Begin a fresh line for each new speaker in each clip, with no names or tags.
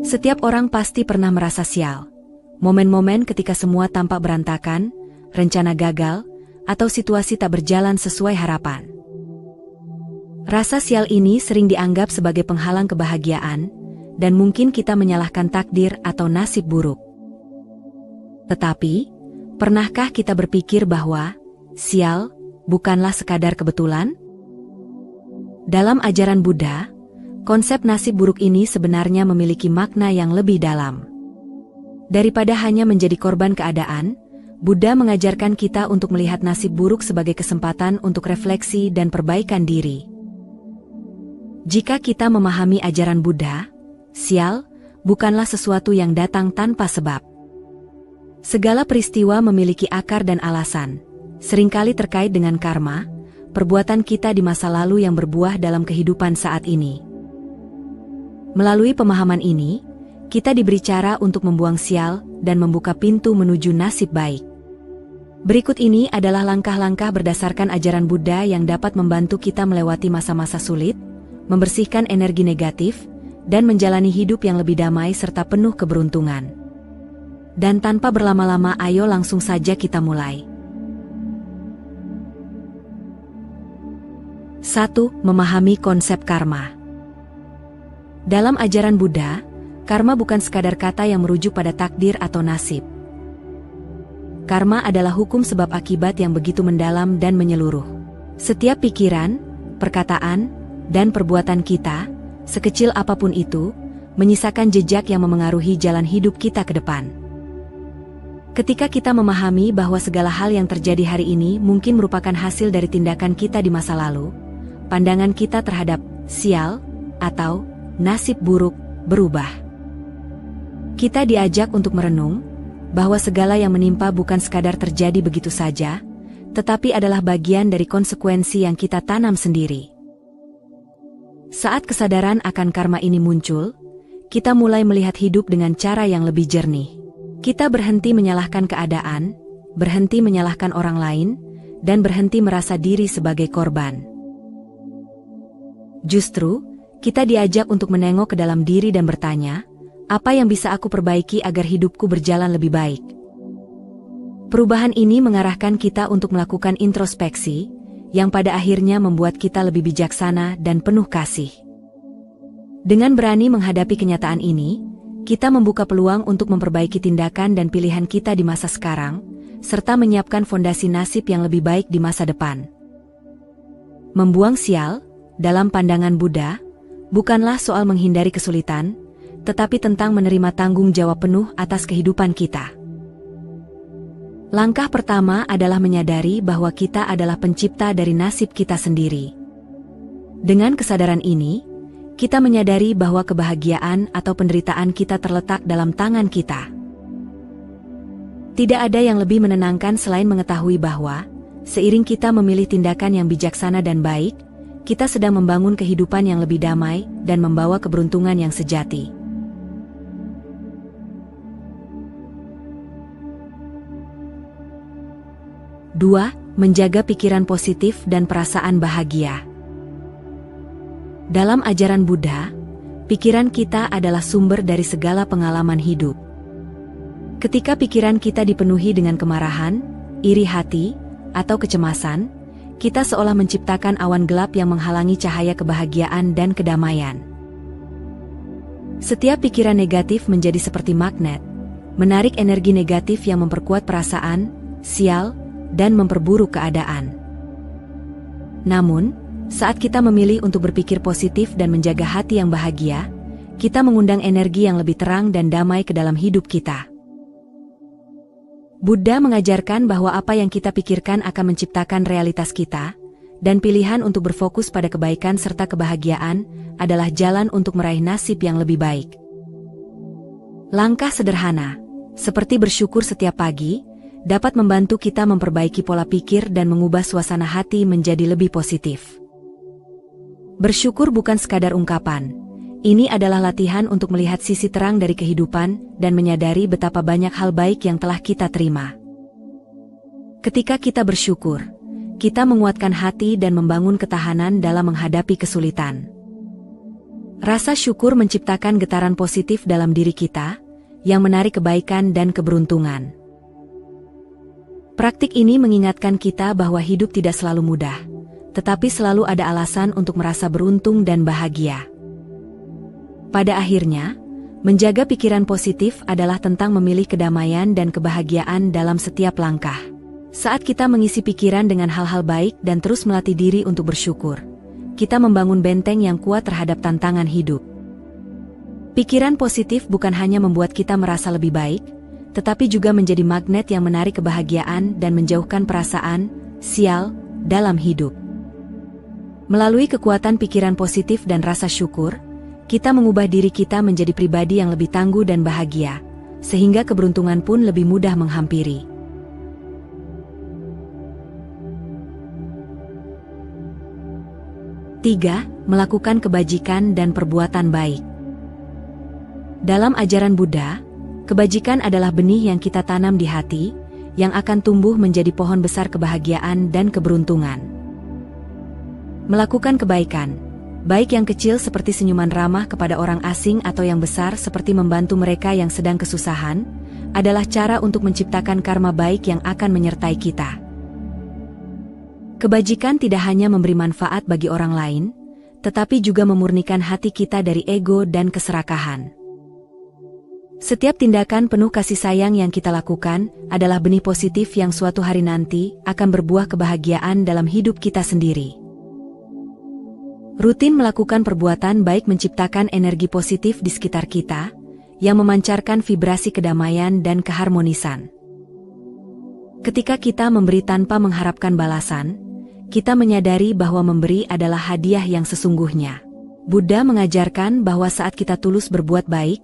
Setiap orang pasti pernah merasa sial. Momen-momen ketika semua tampak berantakan, rencana gagal, atau situasi tak berjalan sesuai harapan. Rasa sial ini sering dianggap sebagai penghalang kebahagiaan, dan mungkin kita menyalahkan takdir atau nasib buruk. Tetapi, pernahkah kita berpikir bahwa sial bukanlah sekadar kebetulan? Dalam ajaran Buddha, konsep nasib buruk ini sebenarnya memiliki makna yang lebih dalam. Daripada hanya menjadi korban keadaan, Buddha mengajarkan kita untuk melihat nasib buruk sebagai kesempatan untuk refleksi dan perbaikan diri. Jika kita memahami ajaran Buddha, sial bukanlah sesuatu yang datang tanpa sebab. Segala peristiwa memiliki akar dan alasan, seringkali terkait dengan karma, perbuatan kita di masa lalu yang berbuah dalam kehidupan saat ini. Melalui pemahaman ini, kita diberi cara untuk membuang sial dan membuka pintu menuju nasib baik. Berikut ini adalah langkah-langkah berdasarkan ajaran Buddha yang dapat membantu kita melewati masa-masa sulit, membersihkan energi negatif, dan menjalani hidup yang lebih damai serta penuh keberuntungan. Dan tanpa berlama-lama, ayo langsung saja kita mulai. 1. Memahami konsep karma. Dalam ajaran Buddha, karma bukan sekadar kata yang merujuk pada takdir atau nasib. Karma adalah hukum sebab akibat yang begitu mendalam dan menyeluruh. Setiap pikiran, perkataan, dan perbuatan kita, sekecil apapun itu, menyisakan jejak yang memengaruhi jalan hidup kita ke depan. Ketika kita memahami bahwa segala hal yang terjadi hari ini mungkin merupakan hasil dari tindakan kita di masa lalu, pandangan kita terhadap sial atau nasib buruk berubah. Kita diajak untuk merenung bahwa segala yang menimpa bukan sekadar terjadi begitu saja, tetapi adalah bagian dari konsekuensi yang kita tanam sendiri. Saat kesadaran akan karma ini muncul, kita mulai melihat hidup dengan cara yang lebih jernih. Kita berhenti menyalahkan keadaan, berhenti menyalahkan orang lain, dan berhenti merasa diri sebagai korban. Justru, kita diajak untuk menengok ke dalam diri dan bertanya, apa yang bisa aku perbaiki agar hidupku berjalan lebih baik? Perubahan ini mengarahkan kita untuk melakukan introspeksi, yang pada akhirnya membuat kita lebih bijaksana dan penuh kasih. Dengan berani menghadapi kenyataan ini, kita membuka peluang untuk memperbaiki tindakan dan pilihan kita di masa sekarang, serta menyiapkan fondasi nasib yang lebih baik di masa depan. Membuang sial, dalam pandangan Buddha, bukanlah soal menghindari kesulitan, tetapi tentang menerima tanggung jawab penuh atas kehidupan kita. Langkah pertama adalah menyadari bahwa kita adalah pencipta dari nasib kita sendiri. Dengan kesadaran ini, kita menyadari bahwa kebahagiaan atau penderitaan kita terletak dalam tangan kita. Tidak ada yang lebih menenangkan selain mengetahui bahwa, seiring kita memilih tindakan yang bijaksana dan baik, kita sedang membangun kehidupan yang lebih damai dan membawa keberuntungan yang sejati. 2. Menjaga pikiran positif dan perasaan bahagia. Dalam ajaran Buddha, pikiran kita adalah sumber dari segala pengalaman hidup. Ketika pikiran kita dipenuhi dengan kemarahan, iri hati, atau kecemasan, kita seolah menciptakan awan gelap yang menghalangi cahaya kebahagiaan dan kedamaian. Setiap pikiran negatif menjadi seperti magnet, menarik energi negatif yang memperkuat perasaan, sial, dan memperburuk keadaan. Namun, saat kita memilih untuk berpikir positif dan menjaga hati yang bahagia, kita mengundang energi yang lebih terang dan damai ke dalam hidup kita. Buddha mengajarkan bahwa apa yang kita pikirkan akan menciptakan realitas kita, dan pilihan untuk berfokus pada kebaikan serta kebahagiaan adalah jalan untuk meraih nasib yang lebih baik. Langkah sederhana, seperti bersyukur setiap pagi, dapat membantu kita memperbaiki pola pikir dan mengubah suasana hati menjadi lebih positif. Bersyukur bukan sekadar ungkapan. Ini adalah latihan untuk melihat sisi terang dari kehidupan dan menyadari betapa banyak hal baik yang telah kita terima. Ketika kita bersyukur, kita menguatkan hati dan membangun ketahanan dalam menghadapi kesulitan. Rasa syukur menciptakan getaran positif dalam diri kita, yang menarik kebaikan dan keberuntungan. Praktik ini mengingatkan kita bahwa hidup tidak selalu mudah, tetapi selalu ada alasan untuk merasa beruntung dan bahagia. Pada akhirnya, menjaga pikiran positif adalah tentang memilih kedamaian dan kebahagiaan dalam setiap langkah. Saat kita mengisi pikiran dengan hal-hal baik dan terus melatih diri untuk bersyukur, kita membangun benteng yang kuat terhadap tantangan hidup. Pikiran positif bukan hanya membuat kita merasa lebih baik, tetapi juga menjadi magnet yang menarik kebahagiaan dan menjauhkan perasaan sial dalam hidup. Melalui kekuatan pikiran positif dan rasa syukur, kita mengubah diri kita menjadi pribadi yang lebih tangguh dan bahagia, sehingga keberuntungan pun lebih mudah menghampiri. Tiga, melakukan kebajikan dan perbuatan baik. Dalam ajaran Buddha, kebajikan adalah benih yang kita tanam di hati, yang akan tumbuh menjadi pohon besar kebahagiaan dan keberuntungan. Melakukan kebaikan, baik yang kecil seperti senyuman ramah kepada orang asing atau yang besar seperti membantu mereka yang sedang kesusahan, adalah cara untuk menciptakan karma baik yang akan menyertai kita. Kebajikan tidak hanya memberi manfaat bagi orang lain, tetapi juga memurnikan hati kita dari ego dan keserakahan. Setiap tindakan penuh kasih sayang yang kita lakukan adalah benih positif yang suatu hari nanti akan berbuah kebahagiaan dalam hidup kita sendiri. Rutin melakukan perbuatan baik menciptakan energi positif di sekitar kita, yang memancarkan vibrasi kedamaian dan keharmonisan. Ketika kita memberi tanpa mengharapkan balasan, kita menyadari bahwa memberi adalah hadiah yang sesungguhnya. Buddha mengajarkan bahwa saat kita tulus berbuat baik,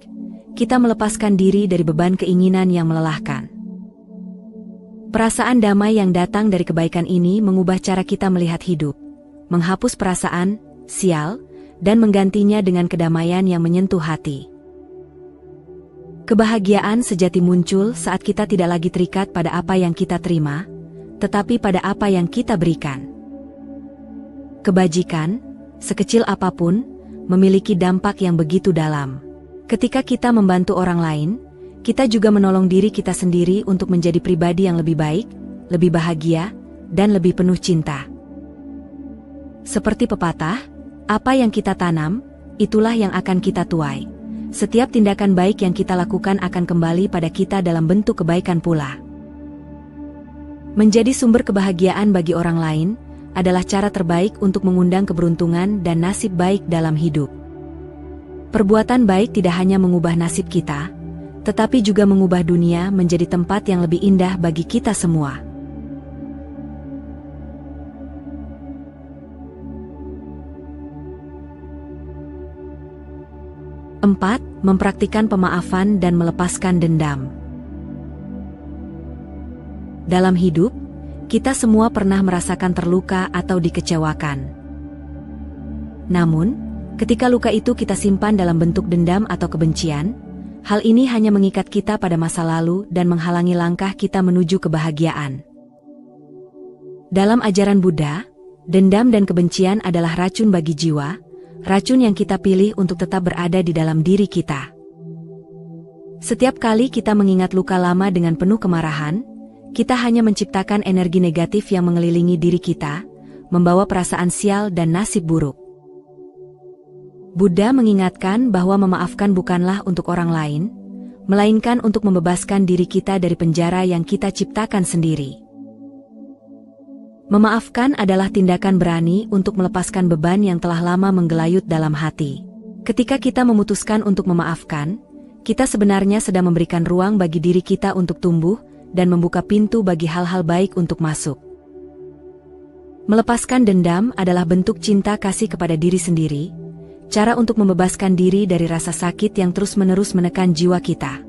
kita melepaskan diri dari beban keinginan yang melelahkan. Perasaan damai yang datang dari kebaikan ini mengubah cara kita melihat hidup, menghapus perasaan sial, dan menggantinya dengan kedamaian yang menyentuh hati. Kebahagiaan sejati muncul saat kita tidak lagi terikat pada apa yang kita terima, tetapi pada apa yang kita berikan. Kebajikan, sekecil apapun, memiliki dampak yang begitu dalam. Ketika kita membantu orang lain, kita juga menolong diri kita sendiri untuk menjadi pribadi yang lebih baik, lebih bahagia, dan lebih penuh cinta. Seperti pepatah, apa yang kita tanam, itulah yang akan kita tuai. Setiap tindakan baik yang kita lakukan akan kembali pada kita dalam bentuk kebaikan pula. Menjadi sumber kebahagiaan bagi orang lain adalah cara terbaik untuk mengundang keberuntungan dan nasib baik dalam hidup. Perbuatan baik tidak hanya mengubah nasib kita, tetapi juga mengubah dunia menjadi tempat yang lebih indah bagi kita semua. Empat, mempraktikkan pemaafan dan melepaskan dendam. Dalam hidup, kita semua pernah merasakan terluka atau dikecewakan. Namun, ketika luka itu kita simpan dalam bentuk dendam atau kebencian, hal ini hanya mengikat kita pada masa lalu dan menghalangi langkah kita menuju kebahagiaan. Dalam ajaran Buddha, dendam dan kebencian adalah racun bagi jiwa, racun yang kita pilih untuk tetap berada di dalam diri kita. Setiap kali kita mengingat luka lama dengan penuh kemarahan, kita hanya menciptakan energi negatif yang mengelilingi diri kita, membawa perasaan sial dan nasib buruk. Buddha mengingatkan bahwa memaafkan bukanlah untuk orang lain, melainkan untuk membebaskan diri kita dari penjara yang kita ciptakan sendiri. Memaafkan adalah tindakan berani untuk melepaskan beban yang telah lama menggelayut dalam hati. Ketika kita memutuskan untuk memaafkan, kita sebenarnya sedang memberikan ruang bagi diri kita untuk tumbuh dan membuka pintu bagi hal-hal baik untuk masuk. Melepaskan dendam adalah bentuk cinta kasih kepada diri sendiri, cara untuk membebaskan diri dari rasa sakit yang terus-menerus menekan jiwa kita.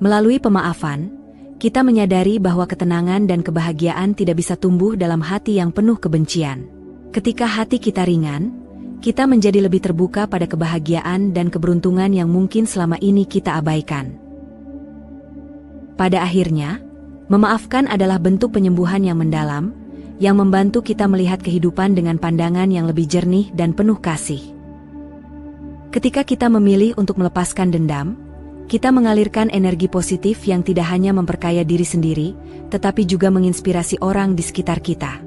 Melalui pemaafan, kita menyadari bahwa ketenangan dan kebahagiaan tidak bisa tumbuh dalam hati yang penuh kebencian. Ketika hati kita ringan, kita menjadi lebih terbuka pada kebahagiaan dan keberuntungan yang mungkin selama ini kita abaikan. Pada akhirnya, memaafkan adalah bentuk penyembuhan yang mendalam, yang membantu kita melihat kehidupan dengan pandangan yang lebih jernih dan penuh kasih. Ketika kita memilih untuk melepaskan dendam, kita mengalirkan energi positif yang tidak hanya memperkaya diri sendiri, tetapi juga menginspirasi orang di sekitar kita.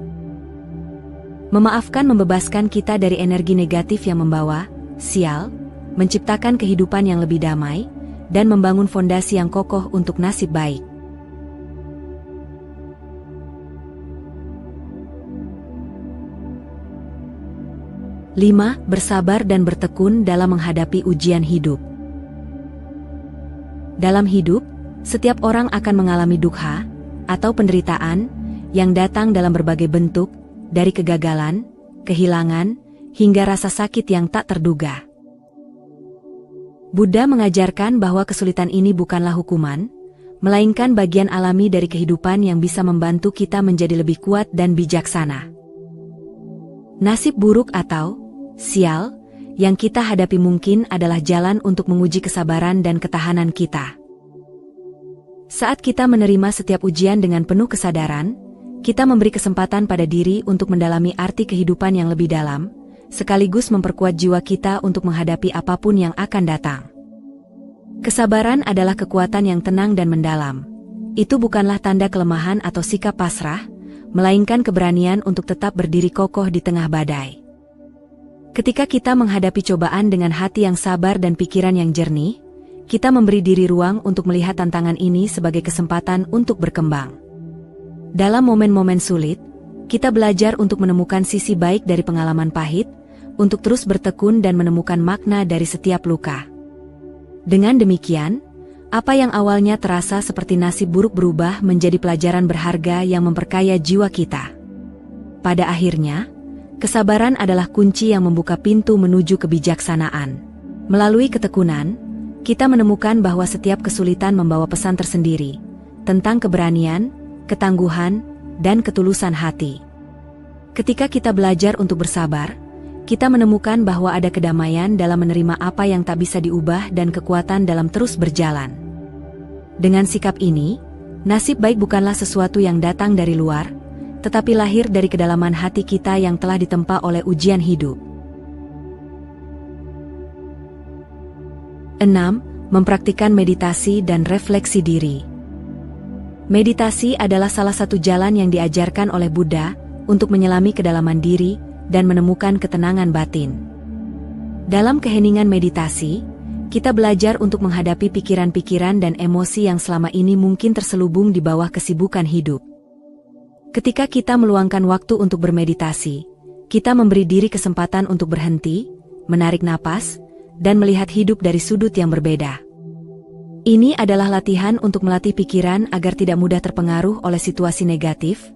Memaafkan membebaskan kita dari energi negatif yang membawa sial, menciptakan kehidupan yang lebih damai, dan membangun fondasi yang kokoh untuk nasib baik. Lima, bersabar dan bertekun dalam menghadapi ujian hidup. Dalam hidup, setiap orang akan mengalami dukkha atau penderitaan yang datang dalam berbagai bentuk, dari kegagalan, kehilangan, hingga rasa sakit yang tak terduga. Buddha mengajarkan bahwa kesulitan ini bukanlah hukuman, melainkan bagian alami dari kehidupan yang bisa membantu kita menjadi lebih kuat dan bijaksana. Nasib buruk atau sial yang kita hadapi mungkin adalah jalan untuk menguji kesabaran dan ketahanan kita. Saat kita menerima setiap ujian dengan penuh kesadaran, kita memberi kesempatan pada diri untuk mendalami arti kehidupan yang lebih dalam, sekaligus memperkuat jiwa kita untuk menghadapi apapun yang akan datang. Kesabaran adalah kekuatan yang tenang dan mendalam. Itu bukanlah tanda kelemahan atau sikap pasrah, melainkan keberanian untuk tetap berdiri kokoh di tengah badai. Ketika kita menghadapi cobaan dengan hati yang sabar dan pikiran yang jernih, kita memberi diri ruang untuk melihat tantangan ini sebagai kesempatan untuk berkembang. Dalam momen-momen sulit, kita belajar untuk menemukan sisi baik dari pengalaman pahit, untuk terus bertekun dan menemukan makna dari setiap luka. Dengan demikian, apa yang awalnya terasa seperti nasib buruk berubah menjadi pelajaran berharga yang memperkaya jiwa kita. Pada akhirnya, kesabaran adalah kunci yang membuka pintu menuju kebijaksanaan. Melalui ketekunan, kita menemukan bahwa setiap kesulitan membawa pesan tersendiri tentang keberanian, ketangguhan, dan ketulusan hati. Ketika kita belajar untuk bersabar, kita menemukan bahwa ada kedamaian dalam menerima apa yang tak bisa diubah dan kekuatan dalam terus berjalan. Dengan sikap ini, nasib baik bukanlah sesuatu yang datang dari luar, tetapi lahir dari kedalaman hati kita yang telah ditempa oleh ujian hidup. 6. Mempraktikkan meditasi dan refleksi diri. Meditasi adalah salah satu jalan yang diajarkan oleh Buddha untuk menyelami kedalaman diri dan menemukan ketenangan batin. Dalam keheningan meditasi, kita belajar untuk menghadapi pikiran-pikiran dan emosi yang selama ini mungkin terselubung di bawah kesibukan hidup. Ketika kita meluangkan waktu untuk bermeditasi, kita memberi diri kesempatan untuk berhenti, menarik napas, dan melihat hidup dari sudut yang berbeda. Ini adalah latihan untuk melatih pikiran agar tidak mudah terpengaruh oleh situasi negatif,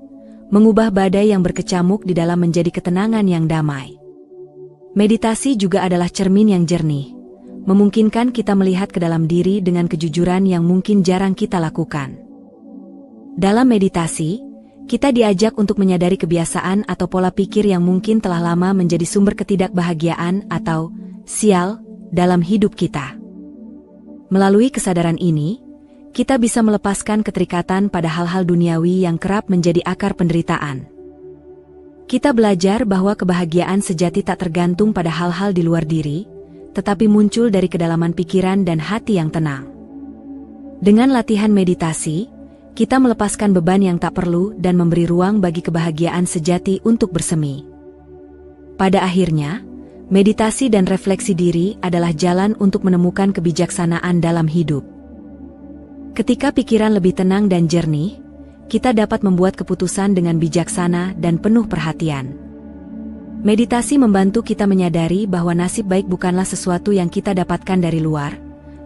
mengubah badai yang berkecamuk di dalam menjadi ketenangan yang damai. Meditasi juga adalah cermin yang jernih, memungkinkan kita melihat ke dalam diri dengan kejujuran yang mungkin jarang kita lakukan. Dalam meditasi, kita diajak untuk menyadari kebiasaan atau pola pikir yang mungkin telah lama menjadi sumber ketidakbahagiaan atau sial dalam hidup kita. Melalui kesadaran ini, kita bisa melepaskan keterikatan pada hal-hal duniawi yang kerap menjadi akar penderitaan. Kita belajar bahwa kebahagiaan sejati tak tergantung pada hal-hal di luar diri, tetapi muncul dari kedalaman pikiran dan hati yang tenang. Dengan latihan meditasi, kita melepaskan beban yang tak perlu dan memberi ruang bagi kebahagiaan sejati untuk bersemi. Pada akhirnya, meditasi dan refleksi diri adalah jalan untuk menemukan kebijaksanaan dalam hidup. Ketika pikiran lebih tenang dan jernih, kita dapat membuat keputusan dengan bijaksana dan penuh perhatian. Meditasi membantu kita menyadari bahwa nasib baik bukanlah sesuatu yang kita dapatkan dari luar,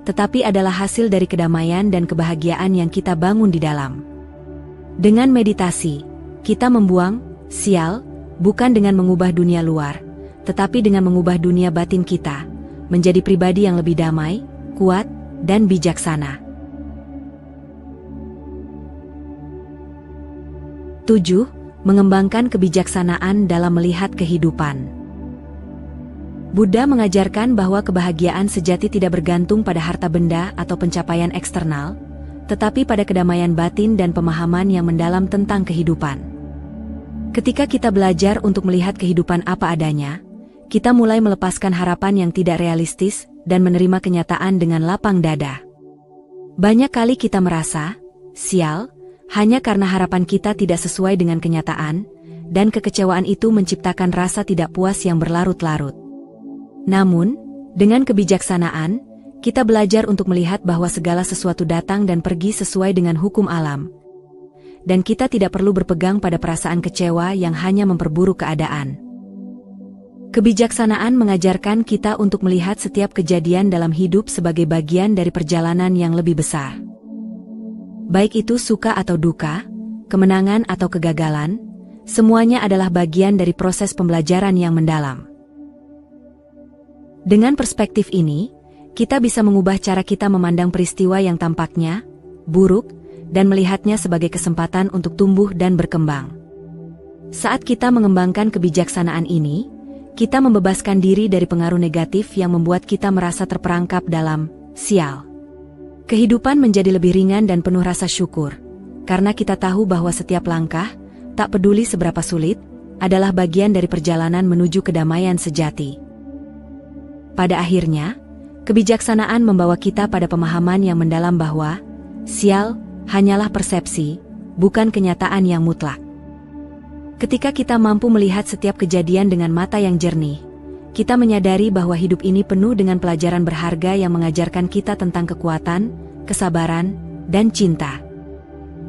tetapi adalah hasil dari kedamaian dan kebahagiaan yang kita bangun di dalam. Dengan meditasi, kita membuang sial, bukan dengan mengubah dunia luar, tetapi dengan mengubah dunia batin kita, menjadi pribadi yang lebih damai, kuat, dan bijaksana. 7. Mengembangkan kebijaksanaan dalam melihat kehidupan. Buddha mengajarkan bahwa kebahagiaan sejati tidak bergantung pada harta benda atau pencapaian eksternal, tetapi pada kedamaian batin dan pemahaman yang mendalam tentang kehidupan. Ketika kita belajar untuk melihat kehidupan apa adanya, kita mulai melepaskan harapan yang tidak realistis dan menerima kenyataan dengan lapang dada. Banyak kali kita merasa, sial, hanya karena harapan kita tidak sesuai dengan kenyataan, dan kekecewaan itu menciptakan rasa tidak puas yang berlarut-larut. Namun, dengan kebijaksanaan, kita belajar untuk melihat bahwa segala sesuatu datang dan pergi sesuai dengan hukum alam. Dan kita tidak perlu berpegang pada perasaan kecewa yang hanya memperburuk keadaan. Kebijaksanaan mengajarkan kita untuk melihat setiap kejadian dalam hidup sebagai bagian dari perjalanan yang lebih besar. Baik itu suka atau duka, kemenangan atau kegagalan, semuanya adalah bagian dari proses pembelajaran yang mendalam. Dengan perspektif ini, kita bisa mengubah cara kita memandang peristiwa yang tampaknya buruk dan melihatnya sebagai kesempatan untuk tumbuh dan berkembang. Saat kita mengembangkan kebijaksanaan ini, kita membebaskan diri dari pengaruh negatif yang membuat kita merasa terperangkap dalam sial. Kehidupan menjadi lebih ringan dan penuh rasa syukur, karena kita tahu bahwa setiap langkah, tak peduli seberapa sulit, adalah bagian dari perjalanan menuju kedamaian sejati. Pada akhirnya, kebijaksanaan membawa kita pada pemahaman yang mendalam bahwa sial hanyalah persepsi, bukan kenyataan yang mutlak. Ketika kita mampu melihat setiap kejadian dengan mata yang jernih, kita menyadari bahwa hidup ini penuh dengan pelajaran berharga yang mengajarkan kita tentang kekuatan, kesabaran, dan cinta.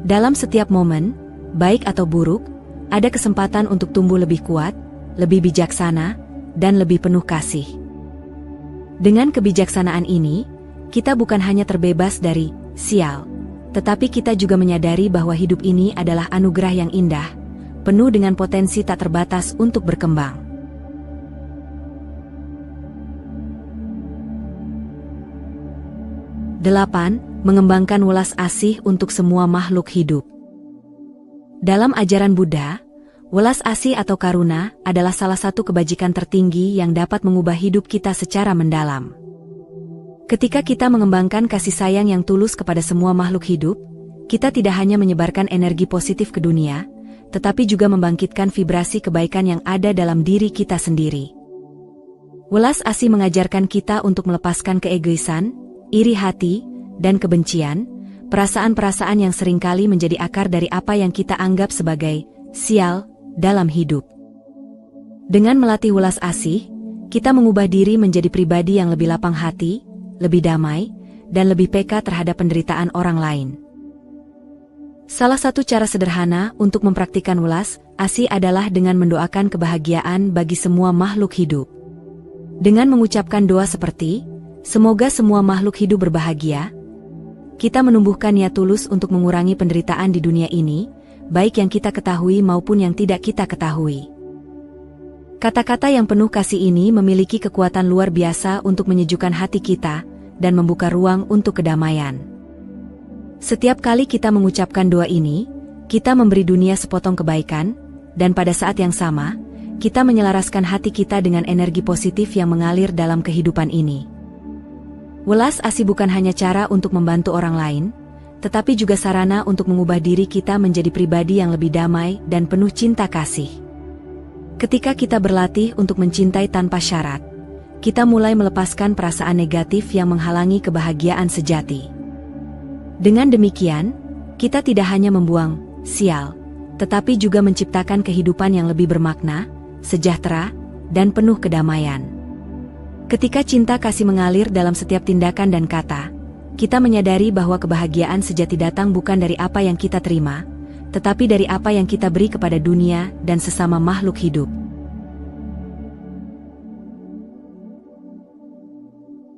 Dalam setiap momen, baik atau buruk, ada kesempatan untuk tumbuh lebih kuat, lebih bijaksana, dan lebih penuh kasih. Dengan kebijaksanaan ini, kita bukan hanya terbebas dari sial, tetapi kita juga menyadari bahwa hidup ini adalah anugerah yang indah, penuh dengan potensi tak terbatas untuk berkembang. Delapan, mengembangkan welas asih untuk semua makhluk hidup. Dalam ajaran Buddha, welas asih atau karuna adalah salah satu kebajikan tertinggi yang dapat mengubah hidup kita secara mendalam. Ketika kita mengembangkan kasih sayang yang tulus kepada semua makhluk hidup, kita tidak hanya menyebarkan energi positif ke dunia, tetapi juga membangkitkan vibrasi kebaikan yang ada dalam diri kita sendiri. Welas asih mengajarkan kita untuk melepaskan keegoisan, iri hati, dan kebencian, perasaan-perasaan yang seringkali menjadi akar dari apa yang kita anggap sebagai sial dalam hidup. Dengan melatih welas asih, kita mengubah diri menjadi pribadi yang lebih lapang hati, lebih damai, dan lebih peka terhadap penderitaan orang lain. Salah satu cara sederhana untuk mempraktikkan welas asih adalah dengan mendoakan kebahagiaan bagi semua makhluk hidup. Dengan mengucapkan doa seperti, "Semoga semua makhluk hidup berbahagia," kita menumbuhkan niat tulus untuk mengurangi penderitaan di dunia ini, baik yang kita ketahui maupun yang tidak kita ketahui. Kata-kata yang penuh kasih ini memiliki kekuatan luar biasa untuk menyejukkan hati kita dan membuka ruang untuk kedamaian. Setiap kali kita mengucapkan doa ini, kita memberi dunia sepotong kebaikan, dan pada saat yang sama, kita menyelaraskan hati kita dengan energi positif yang mengalir dalam kehidupan ini. Welas asih bukan hanya cara untuk membantu orang lain, tetapi juga sarana untuk mengubah diri kita menjadi pribadi yang lebih damai dan penuh cinta kasih. Ketika kita berlatih untuk mencintai tanpa syarat, kita mulai melepaskan perasaan negatif yang menghalangi kebahagiaan sejati. Dengan demikian, kita tidak hanya membuang sial, tetapi juga menciptakan kehidupan yang lebih bermakna, sejahtera, dan penuh kedamaian. Ketika cinta kasih mengalir dalam setiap tindakan dan kata, kita menyadari bahwa kebahagiaan sejati datang bukan dari apa yang kita terima, tetapi dari apa yang kita beri kepada dunia dan sesama makhluk hidup.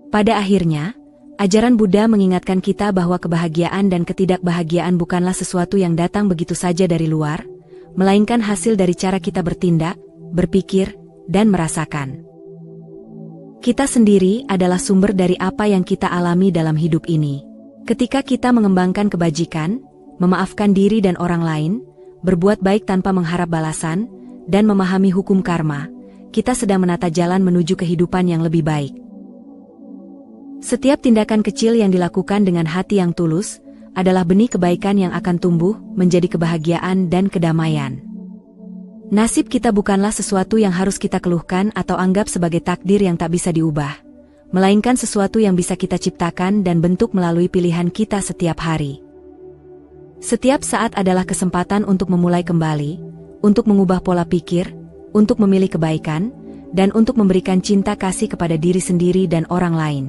Pada akhirnya, ajaran Buddha mengingatkan kita bahwa kebahagiaan dan ketidakbahagiaan bukanlah sesuatu yang datang begitu saja dari luar, melainkan hasil dari cara kita bertindak, berpikir, dan merasakan. Kita sendiri adalah sumber dari apa yang kita alami dalam hidup ini. Ketika kita mengembangkan kebajikan, memaafkan diri dan orang lain, berbuat baik tanpa mengharap balasan, dan memahami hukum karma, kita sedang menata jalan menuju kehidupan yang lebih baik. Setiap tindakan kecil yang dilakukan dengan hati yang tulus adalah benih kebaikan yang akan tumbuh menjadi kebahagiaan dan kedamaian. Nasib kita bukanlah sesuatu yang harus kita keluhkan atau anggap sebagai takdir yang tak bisa diubah, melainkan sesuatu yang bisa kita ciptakan dan bentuk melalui pilihan kita setiap hari. Setiap saat adalah kesempatan untuk memulai kembali, untuk mengubah pola pikir, untuk memilih kebaikan, dan untuk memberikan cinta kasih kepada diri sendiri dan orang lain.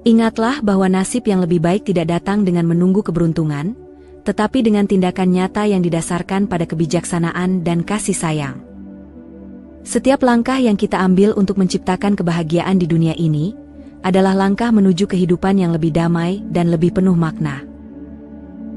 Ingatlah bahwa nasib yang lebih baik tidak datang dengan menunggu keberuntungan, tetapi dengan tindakan nyata yang didasarkan pada kebijaksanaan dan kasih sayang. Setiap langkah yang kita ambil untuk menciptakan kebahagiaan di dunia ini, adalah langkah menuju kehidupan yang lebih damai dan lebih penuh makna.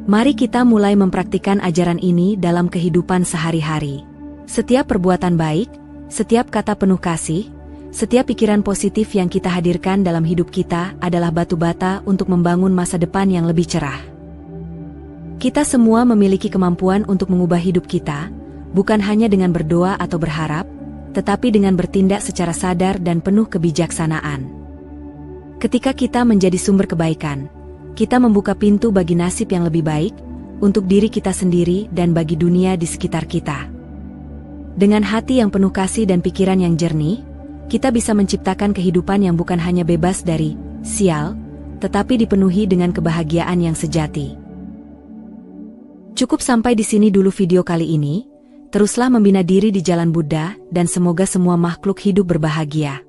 Mari kita mulai mempraktikkan ajaran ini dalam kehidupan sehari-hari. Setiap perbuatan baik, setiap kata penuh kasih, setiap pikiran positif yang kita hadirkan dalam hidup kita adalah batu bata untuk membangun masa depan yang lebih cerah. Kita semua memiliki kemampuan untuk mengubah hidup kita, bukan hanya dengan berdoa atau berharap, tetapi dengan bertindak secara sadar dan penuh kebijaksanaan. Ketika kita menjadi sumber kebaikan, kita membuka pintu bagi nasib yang lebih baik, untuk diri kita sendiri dan bagi dunia di sekitar kita. Dengan hati yang penuh kasih dan pikiran yang jernih, kita bisa menciptakan kehidupan yang bukan hanya bebas dari sial, tetapi dipenuhi dengan kebahagiaan yang sejati. Cukup sampai di sini dulu video kali ini. Teruslah membina diri di jalan Buddha dan semoga semua makhluk hidup berbahagia.